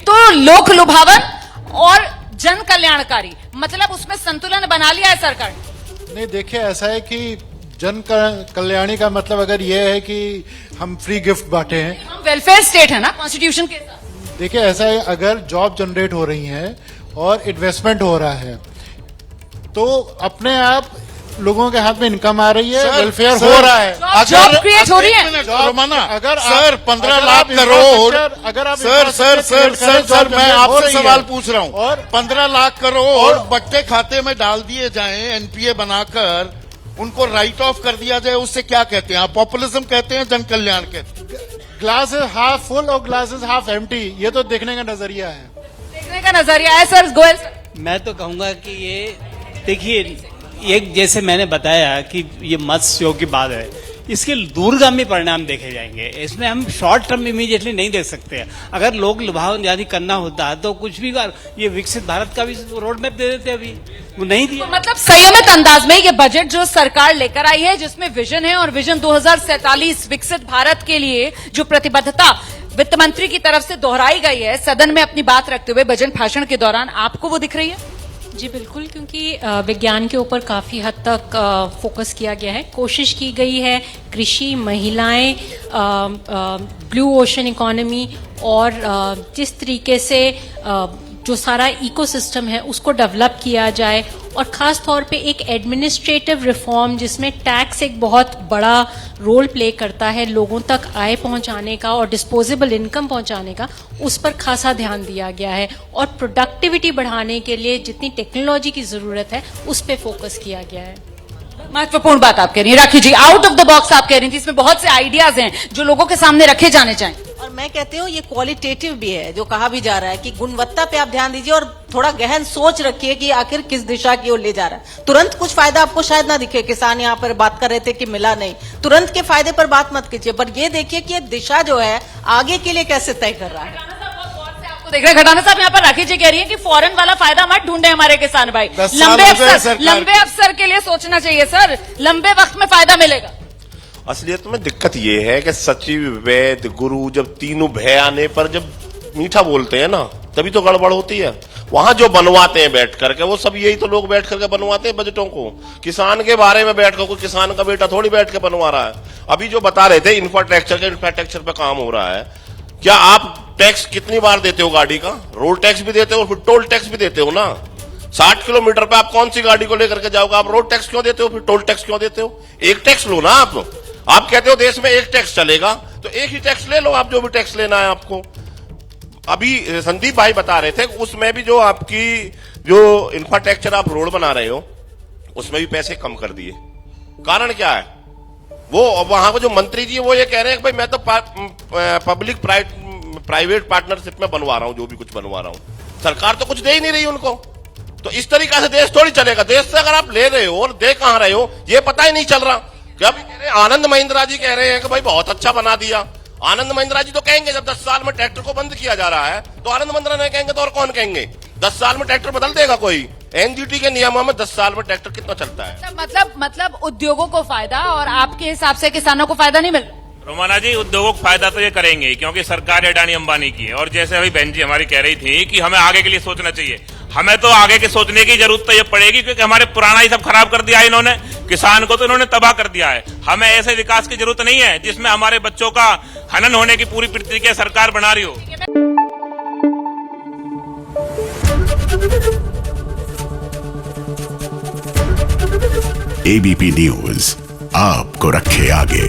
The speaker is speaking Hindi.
एक तो लोक लुभावन और जन कल्याणकारी, मतलब उसमें संतुलन बना लिया है सरकार ने। नहीं, देखिए ऐसा है कि जन कल्याणी का मतलब अगर ये है कि हम फ्री गिफ्ट बांटे हैं, हम वेलफेयर स्टेट है ना कॉन्स्टिट्यूशन के साथ। देखिए ऐसा है, अगर जॉब जनरेट हो रही है और इन्वेस्टमेंट हो रहा है तो अपने आप लोगों के हाथ में इनकम आ रही है, वेलफेयर हो रहा है, जॉब क्रिएट हो रही है। रोमाना, अगर सर 15 लाख करोड़, अगर आप सर मैं आपसे सवाल पूछ रहा हूँ, और 15 लाख करोड़ बच्चे खाते में डाल दिए जाएं, एनपीए बनाकर उनको राइट ऑफ कर दिया जाए, उससे क्या कहते हैं आप? पॉपुलिज्म कहते हैं, जन कल्याण कहते हैं? ग्लास इज हाफ फुल और ग्लास इज हाफ एम्प्टी, ये तो देखने का नजरिया है, देखने का नजरिया है। सर गोयल, मैं तो कहूंगा कि ये देखिए, एक जैसे मैंने बताया कि ये मत्स्य योग की बात है, इसके दूरगामी परिणाम देखे जाएंगे। इसमें हम शॉर्ट टर्म इमीडिएटली नहीं देख सकते हैं। अगर लोग लुभावन यदि करना होता है तो कुछ भी ये विकसित भारत का भी रोड मैप दे देते, अभी वो नहीं दिया। तो मतलब संयमित अंदाज में ये बजट जो सरकार लेकर आई है, जिसमें विजन है और विजन 2047 विकसित भारत के लिए जो प्रतिबद्धता वित्त मंत्री की तरफ से दोहराई गई है सदन में अपनी बात रखते हुए बजट भाषण के दौरान, आपको वो दिख रही है? जी बिल्कुल, क्योंकि विज्ञान के ऊपर काफ़ी हद तक फोकस किया गया है, कोशिश की गई है कृषि, महिलाएं, ब्लू ओशन इकोनॉमी और जिस तरीके से जो सारा इकोसिस्टम है उसको डेवलप किया जाए, और ख़ास तौर पे एक एडमिनिस्ट्रेटिव रिफॉर्म जिसमें टैक्स एक बहुत बड़ा रोल प्ले करता है लोगों तक आय पहुंचाने का और डिस्पोजेबल इनकम पहुंचाने का, उस पर खासा ध्यान दिया गया है। और प्रोडक्टिविटी बढ़ाने के लिए जितनी टेक्नोलॉजी की ज़रूरत है उस पर फोकस किया गया है। महत्वपूर्ण बात आप कह रही हैं राखी जी, आउट ऑफ द बॉक्स आप कह रही थी, इसमें बहुत से आइडियाज हैं जो लोगों के सामने रखे जाने चाहिए। और मैं कहती हूँ ये क्वालिटेटिव भी है, जो कहा भी जा रहा है कि गुणवत्ता पे आप ध्यान दीजिए और थोड़ा गहन सोच रखिए कि आखिर किस दिशा की ओर ले जा रहा है। तुरंत कुछ फायदा आपको शायद ना दिखे, किसान यहाँ पर बात कर रहे थे कि मिला नहीं, तुरंत के फायदे पर बात मत कीजिए, पर ये देखिए कि ये दिशा जो है आगे के लिए कैसे तय कर रहा है। देख रहे घटाना साहब, यहाँ पर राखी जी कह रही है कि फॉरेन वाला फायदा मत ढूंढे हमारे किसान भाई, लंबे अवसर के लिए सोचना चाहिए सर, लंबे वक्त में फायदा मिलेगा। असलियत में दिक्कत ये है कि सचिव, वैद्य, गुरु जब तीनों भय आने पर जब मीठा बोलते हैं ना, तभी तो गड़बड़ होती है। वहां जो बनवाते हैं बैठ करके, वो सब यही तो लोग बैठ करके बनवाते हैं बजटों को। किसान के बारे में बैठ कर, कोई किसान का बेटा थोड़ी बैठ के बनवा रहा है। अभी जो बता रहे थे इंफ्रास्ट्रक्चर पे काम हो रहा है, क्या आप टैक्स कितनी बार देते हो गाड़ी का? रोड टैक्स भी देते हो, फिर टोल टैक्स भी देते हो ना। 60 किलोमीटर पे आप कौन सी गाड़ी को लेकर के जाओगे? आप रोड टैक्स क्यों देते हो, फिर टोल टैक्स क्यों देते हो? एक टैक्स लो ना आप कहते हो देश में एक टैक्स चलेगा, तो एक ही टैक्स ले लो आप, जो भी टैक्स लेना है आपको। अभी संदीप भाई बता रहे थे, उसमें भी जो आपकी जो इंफ्रास्ट्रक्चर आप रोड बना रहे हो उसमें भी पैसे कम कर दिए। कारण क्या है? वो वहां को जो मंत्री जी वो ये कह रहे हैं कि भाई मैं तो पब्लिक प्राइवेट पार्टनरशिप में बनवा रहा हूं, जो भी कुछ बनवा रहा हूं, सरकार तो कुछ दे ही नहीं रही उनको। तो इस तरीका से देश थोड़ी चलेगा। देश से अगर आप ले रहे हो और दे कहां रहे हो ये पता ही नहीं चल रहा। क्या भी कह रहे हैं, आनंद महिंद्रा जी कह रहे हैं कि भाई बहुत अच्छा बना दिया। आनंद महिंद्रा जी तो कहेंगे जब 10 साल में ट्रैक्टर को बंद किया जा रहा है, तो आनंद महिंद्रा नहीं कहेंगे तो और कौन कहेंगे? 10 साल में ट्रैक्टर बदल देगा कोई? एनजीटी के नियमों में 10 साल में ट्रैक्टर कितना चलता है? मतलब उद्योगों को फायदा और आपके हिसाब से किसानों को फायदा नहीं मिल रहा? रोमाना जी, उद्योगों को फायदा तो ये करेंगे क्योंकि सरकार अडानी अंबानी की है। और जैसे अभी बहन जी हमारी कह रही थी कि हमें आगे के लिए सोचना चाहिए, हमें तो आगे के सोचने की जरूरत तो ये पड़ेगी क्योंकि हमारे पुराना ही सब खराब कर दिया है इन्होंने। किसान को तो इन्होंने तबाह कर दिया है। हमें ऐसे विकास की जरूरत नहीं है जिसमें हमारे बच्चों का हनन होने की पूरी प्रक्रिया सरकार बना रही हो। एबीपी न्यूज आपको रखे आगे।